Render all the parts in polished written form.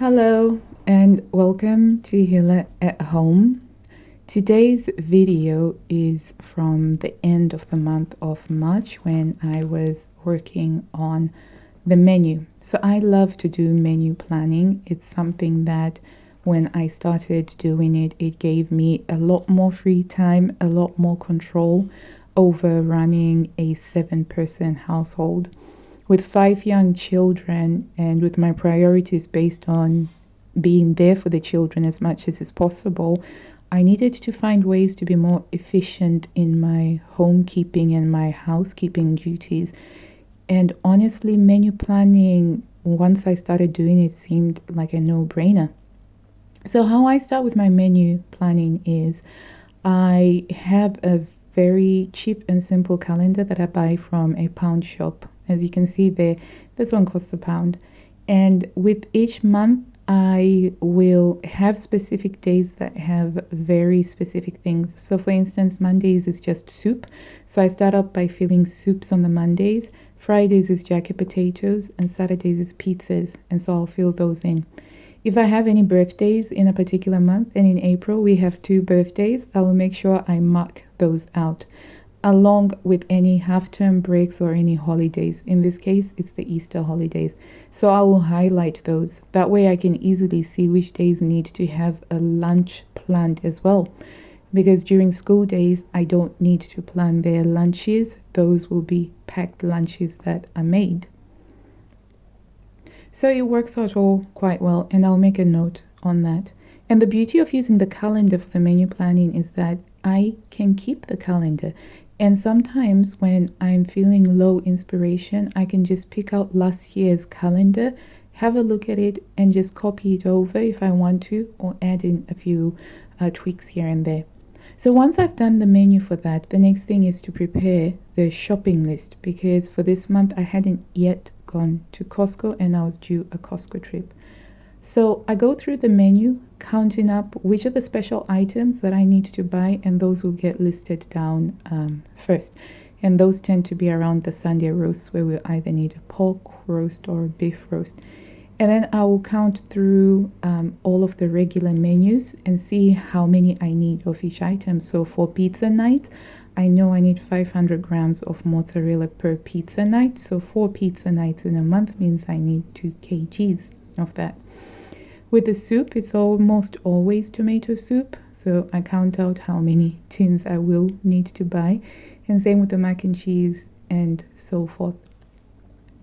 Hello and welcome to Hila at Home. Today's video is from the end of the month of March when I was working on the menu. So I love to do menu planning. It's something that when I started doing it, it gave me a lot more free time, a lot more control over running a 7-person household with 5 young children, and with my priorities based on being there for the children as much as is possible, I needed to find ways to be more efficient in my homekeeping and my housekeeping duties. And honestly, menu planning, once I started doing it, seemed like a no-brainer. So how I start with my menu planning is I have a very cheap and simple calendar that I buy from a pound shop. As you can see there, this one costs £1. And with each month, I will have specific days that have very specific things. So for instance, Mondays is just soup. So I start up by filling soups on the Mondays. Fridays is jacket potatoes and Saturdays is pizzas. And so I'll fill those in. If I have any birthdays in a particular month, and in April we have 2 birthdays, I will make sure I mark those out, along with any half-term breaks or any holidays. In this case, it's the Easter holidays. So I will highlight those. That way I can easily see which days need to have a lunch planned as well. Because during school days, I don't need to plan their lunches. Those will be packed lunches that are made. So it works out all quite well, and I'll make a note on that. And the beauty of using the calendar for the menu planning is that I can keep the calendar. And sometimes when I'm feeling low inspiration, I can just pick out last year's calendar, have a look at it, and just copy it over if I want to, or add in a few tweaks here and there. So once I've done the menu for that, the next thing is to prepare the shopping list, because for this month I hadn't yet gone to Costco and I was due a Costco trip. So I go through the menu, counting up which are the special items that I need to buy, and those will get listed down first. And those tend to be around the Sunday roast, where we either need a pork roast or a beef roast. And then I will count through all of the regular menus and see how many I need of each item. So for pizza night, I know I need 500 grams of mozzarella per pizza night. So 4 pizza nights in a month means I need 2 kgs of that. With the soup, it's almost always tomato soup. So I count out how many tins I will need to buy. And same with the mac and cheese and so forth.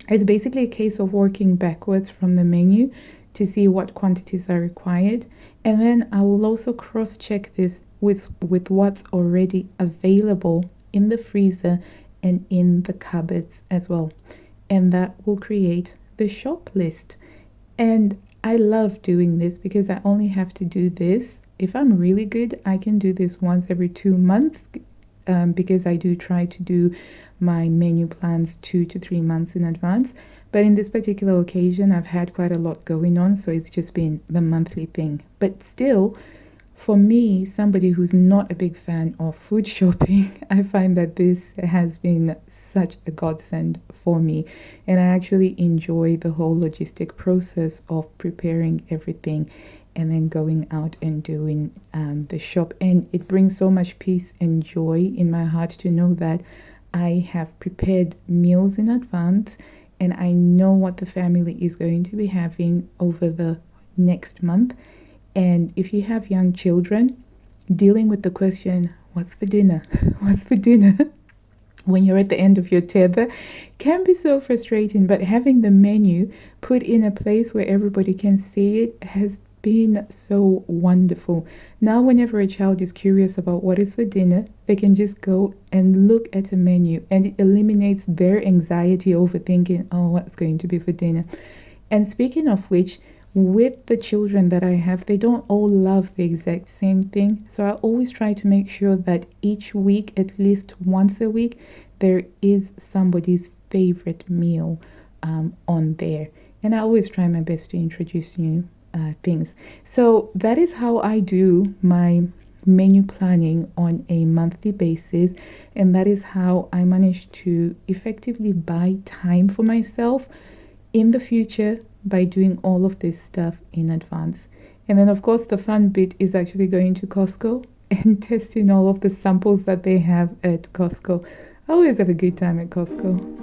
It's basically a case of working backwards from the menu to see what quantities are required. And then I will also cross-check this with what's already available in the freezer and in the cupboards as well. And that will create the shop list. And I love doing this because I only have to do this. If I'm really good, I can do this once every 2 months. Because I do try to do my menu plans 2 to 3 months in advance. But in this particular occasion, I've had quite a lot going on, so it's just been the monthly thing. But still, for me, somebody who's not a big fan of food shopping, I find that this has been such a godsend for me. And I actually enjoy the whole logistic process of preparing everything and then going out and doing the shop. And it brings so much peace and joy in my heart to know that I have prepared meals in advance and I know what the family is going to be having over the next month. And if you have young children, dealing with the question, what's for dinner? What's for dinner? When you're at the end of your tether can be so frustrating, but having the menu put in a place where everybody can see it has been so wonderful. Now whenever a child is curious about what is for dinner, they can just go and look at a menu, and it eliminates their anxiety over thinking, oh, what's going to be for dinner. And speaking of which, with the children that I have, they don't all love the exact same thing. So I always try to make sure that each week, at least once a week, there is somebody's favorite meal on there. And I always try my best to introduce new things. So that is how I do my menu planning on a monthly basis, and that is how I manage to effectively buy time for myself in the future by doing all of this stuff in advance. And then, of course, the fun bit is actually going to Costco and testing all of the samples that they have at Costco. I always have a good time at Costco.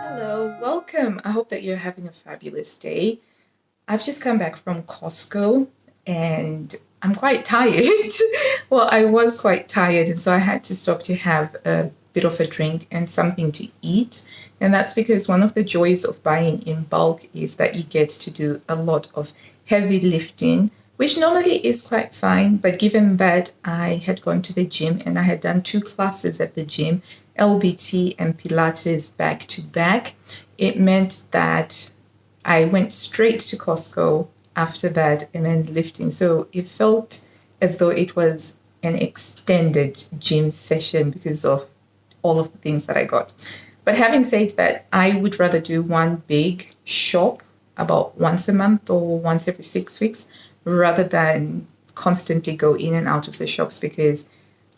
Hello, welcome. I hope that you're having a fabulous day. I've just come back from Costco and I'm quite tired. Well, I was quite tired, and so I had to stop to have a bit of a drink and something to eat. And that's because one of the joys of buying in bulk is that you get to do a lot of heavy lifting, which normally is quite fine. But given that I had gone to the gym and I had done 2 classes at the gym, LBT and Pilates back to back, it meant that I went straight to Costco after that and then lifting. So it felt as though it was an extended gym session because of all of the things that I got. But having said that, I would rather do one big shop about once a month or once every 6 weeks rather than constantly go in and out of the shops, because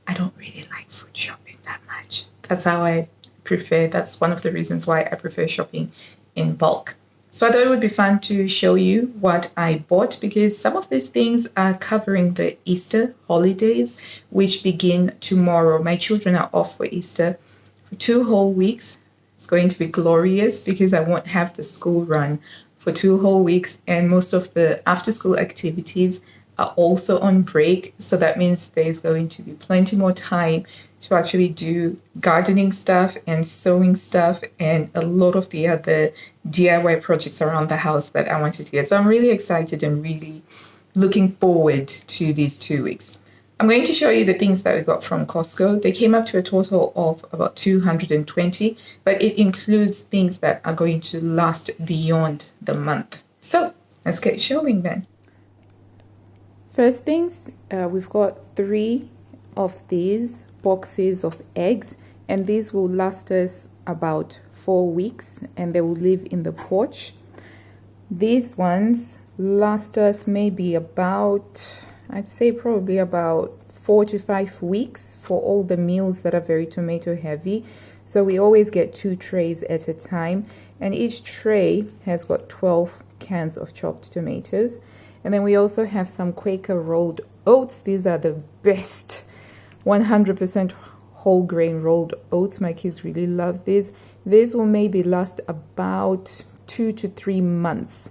I don't really like food shopping that much. That's how I prefer. That's one of the reasons why I prefer shopping in bulk. So I thought it would be fun to show you what I bought, because some of these things are covering the Easter holidays, which begin tomorrow. My children are off for Easter for 2 whole weeks. It's going to be glorious because I won't have the school run for 2 whole weeks, and most of the after school activities are also on break. So that means there's going to be plenty more time to actually do gardening stuff and sewing stuff and a lot of the other DIY projects around the house that I wanted to get. So I'm really excited and really looking forward to these 2 weeks. I'm going to show you the things that we got from Costco. They came up to a total of about 220, but it includes things that are going to last beyond the month. So let's get showing then. First things, we've got 3 of these boxes of eggs, and these will last us about 4 weeks, and they will live in the porch. These ones last us maybe about, I'd say probably about 4 to 5 weeks for all the meals that are very tomato heavy. So we always get 2 trays at a time, and each tray has got 12 cans of chopped tomatoes. And then we also have some Quaker rolled oats. These are the best 100% whole grain rolled oats. My kids really love this. This will maybe last about 2 to 3 months,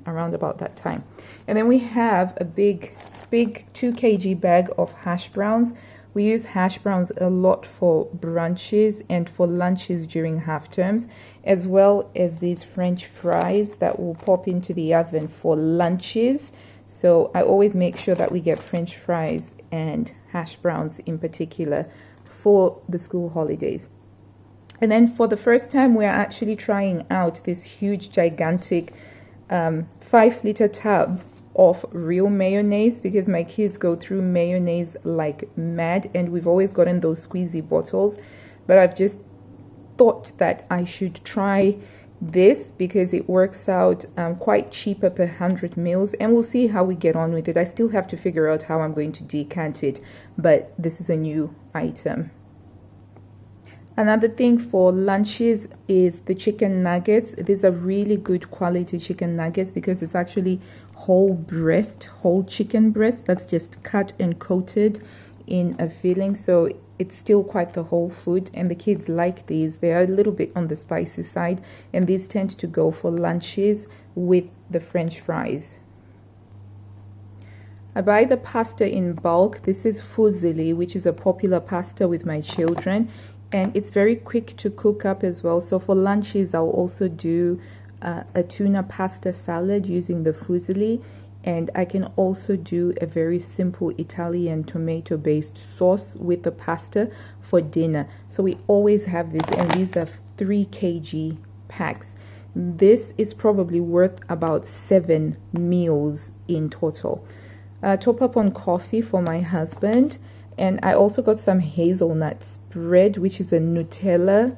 around about that time. And then we have a big 2 kg bag of hash browns. We use hash browns a lot for brunches and for lunches during half terms, as well as these French fries that will pop into the oven for lunches. So I always make sure that we get French fries and hash browns in particular for the school holidays. And then for the first time, we're actually trying out this huge, gigantic 5-liter tub of real mayonnaise, because my kids go through mayonnaise like mad, and we've always gotten those squeezy bottles. But I've just thought that I should try this because it works out quite cheaper per 100 mils, and we'll see how we get on with it. I still have to figure out how I'm going to decant it, but this is a new item. Another thing for lunches is the chicken nuggets. These are really good quality chicken nuggets because it's actually whole chicken breast that's just cut and coated in a filling. So it's still quite the whole food, and the kids like these. They are a little bit on the spicy side, and these tend to go for lunches with the French fries. I buy the pasta in bulk. This is fusilli, which is a popular pasta with my children. And it's very quick to cook up as well. So for lunches, I'll also do a tuna pasta salad using the fusilli. And I can also do a very simple Italian tomato-based sauce with the pasta for dinner. So we always have this, and these are 3 kg packs. This is probably worth about 7 meals in total. Top up on coffee for my husband. And I also got some hazelnut spread, which is a Nutella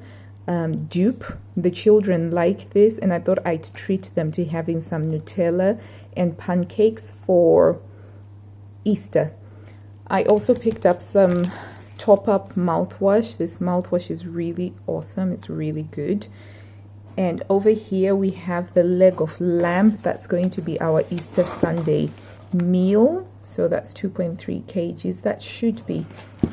dupe. The children like this, and I thought I'd treat them to having some Nutella and pancakes for Easter. I also picked up some Top Up mouthwash. This mouthwash is really awesome. It's really good. And over here we have the leg of lamb. That's going to be our Easter Sunday meal. So that's 2.3 kgs. That should be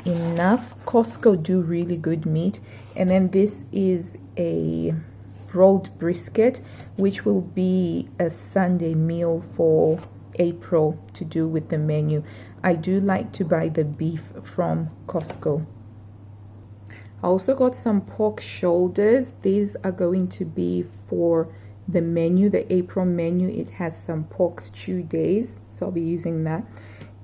enough. Costco do really good meat. And then this is a rolled brisket, which will be a Sunday meal for April to do with the menu. I do like to buy the beef from Costco. I also got some pork shoulders. These are going to be for the menu, the April menu. It has some pork stew days, so I'll be using that.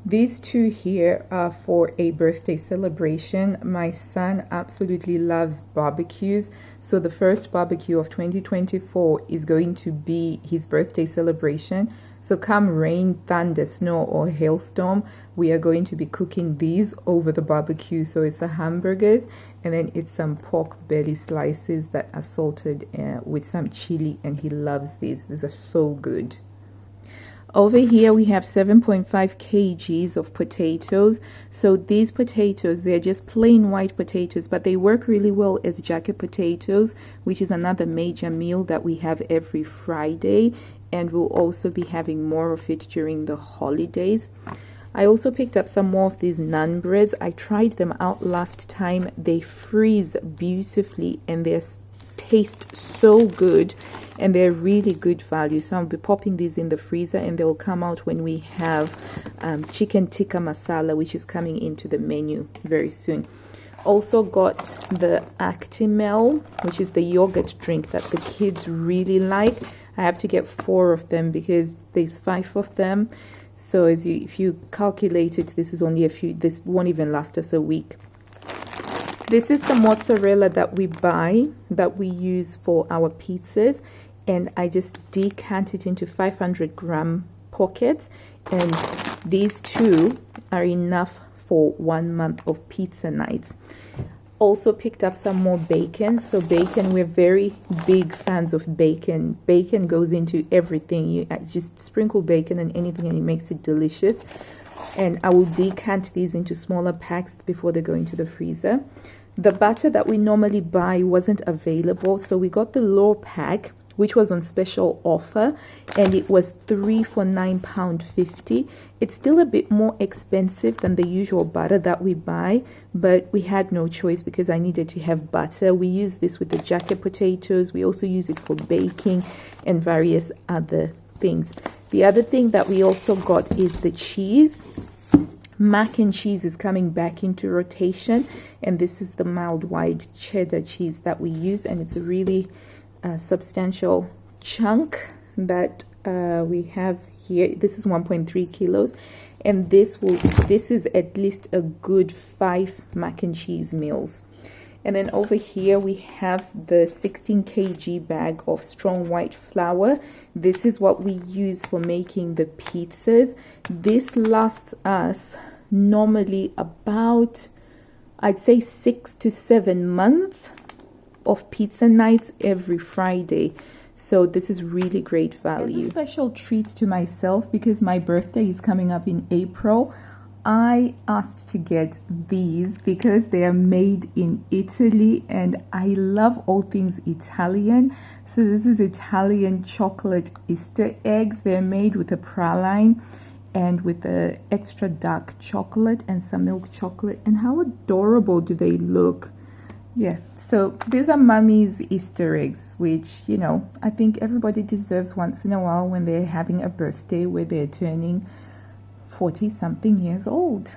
These two here are for a birthday celebration. My son absolutely loves barbecues, so the first barbecue of 2024 is going to be his birthday celebration. So come rain, thunder, snow, or hailstorm, we are going to be cooking these over the barbecue. So it's the hamburgers, and then it's some pork belly slices that are salted with some chili, and he loves these. These are so good. Over here we have 7.5 kgs of potatoes. So these potatoes, they're just plain white potatoes, but they work really well as jacket potatoes, which is another major meal that we have every Friday, and we'll also be having more of it during the holidays. I also picked up some more of these naan breads. I tried them out last time. They freeze beautifully, and they taste so good, and they're really good value. So I'll be popping these in the freezer, and they'll come out when we have chicken tikka masala, which is coming into the menu very soon. Also got the Actimel, which is the yogurt drink that the kids really like. I have to get 4 of them because there's 5 of them. So if you calculate it, this is only a few. This won't even last us a week. This is the mozzarella that we buy, that we use for our pizzas, and I just decant it into 500-gram pockets, and these 2 are enough for 1 month of pizza nights. Also picked up some more bacon. So bacon, we're very big fans of bacon. Bacon goes into everything. You just sprinkle bacon on anything and it makes it delicious. And I will decant these into smaller packs before they go into the freezer. The butter that we normally buy wasn't available, so we got the low pack, which was on special offer, and it was 3 for £9.50. It's still a bit more expensive than the usual butter that we buy, but we had no choice because I needed to have butter. We use this with the jacket potatoes. We also use it for baking and various other things. The other thing that we also got is the cheese. Mac and cheese is coming back into rotation, and this is the mild white cheddar cheese that we use, and it's a really substantial chunk that we have here. This is 1.3 kilos, and this is at least a good 5 mac and cheese meals. And then over here we have the 16 kg bag of strong white flour. This is what we use for making the pizzas. This lasts us normally about, I'd say, 6 to 7 months of pizza nights every Friday. So this is really great value. As a special treat to myself, because my birthday is coming up in April, I asked to get these because they are made in Italy, and I love all things Italian. So this is Italian chocolate Easter eggs. They're made with a praline and with the extra dark chocolate and some milk chocolate. And how adorable do they look? Yeah, so these are Mummy's Easter eggs, which, you know, I think everybody deserves once in a while when they're having a birthday where they're turning 40 something years old.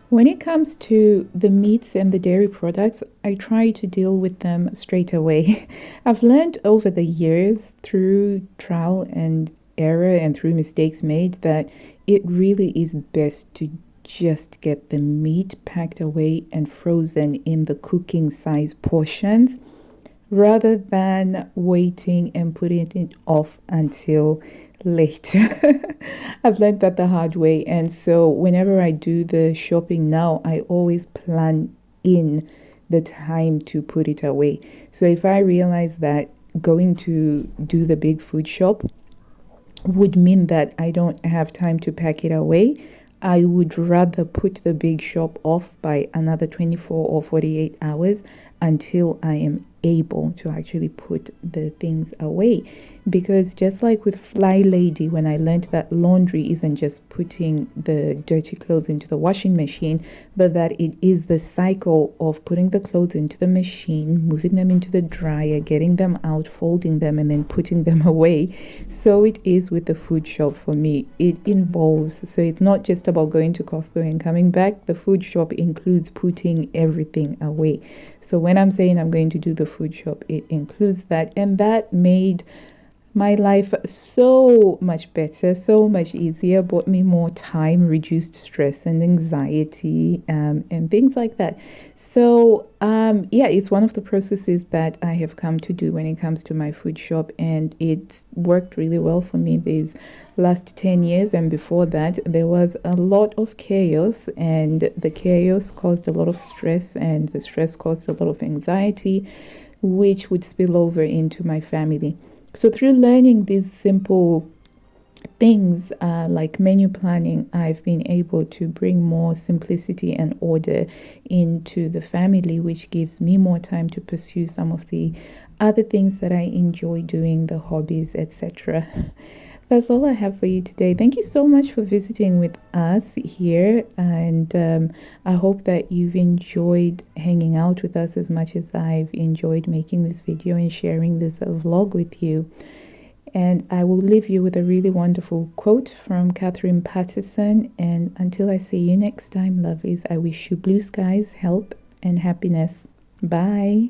When it comes to the meats and the dairy products, I try to deal with them straight away. I've learned over the years through trial and error and through mistakes made that it really is best to just get the meat packed away and frozen in the cooking size portions rather than waiting and putting it off until later. I've learned that the hard way, and so whenever I do the shopping now, I always plan in the time to put it away. So if I realize that going to do the big food shop would mean that I don't have time to pack it away, I would rather put the big shop off by another 24 or 48 hours until I am able to actually put the things away. Because just like with Fly Lady, when I learned that laundry isn't just putting the dirty clothes into the washing machine, but that it is the cycle of putting the clothes into the machine, moving them into the dryer, getting them out, folding them, and then putting them away. So it is with the food shop for me. It involves, so it's not just about going to Costco and coming back. The food shop includes putting everything away. So when I'm saying I'm going to do the food shop, it includes that. And that made my life so much better, so much easier, bought me more time, reduced stress and anxiety, and things like that. So, yeah, it's one of the processes that I have come to do when it comes to my food shop, and it's worked really well for me these last 10 years. And before that, there was a lot of chaos, and the chaos caused a lot of stress, and the stress caused a lot of anxiety, which would spill over into my family. So through learning these simple things like menu planning, I've been able to bring more simplicity and order into the family, which gives me more time to pursue some of the other things that I enjoy doing, the hobbies, etc. That's all I have for you today. Thank you so much for visiting with us here. And I hope that you've enjoyed hanging out with us as much as I've enjoyed making this video and sharing this vlog with you. And I will leave you with a really wonderful quote from Catherine Patterson. And until I see you next time, lovelies, I wish you blue skies, health, and happiness. Bye.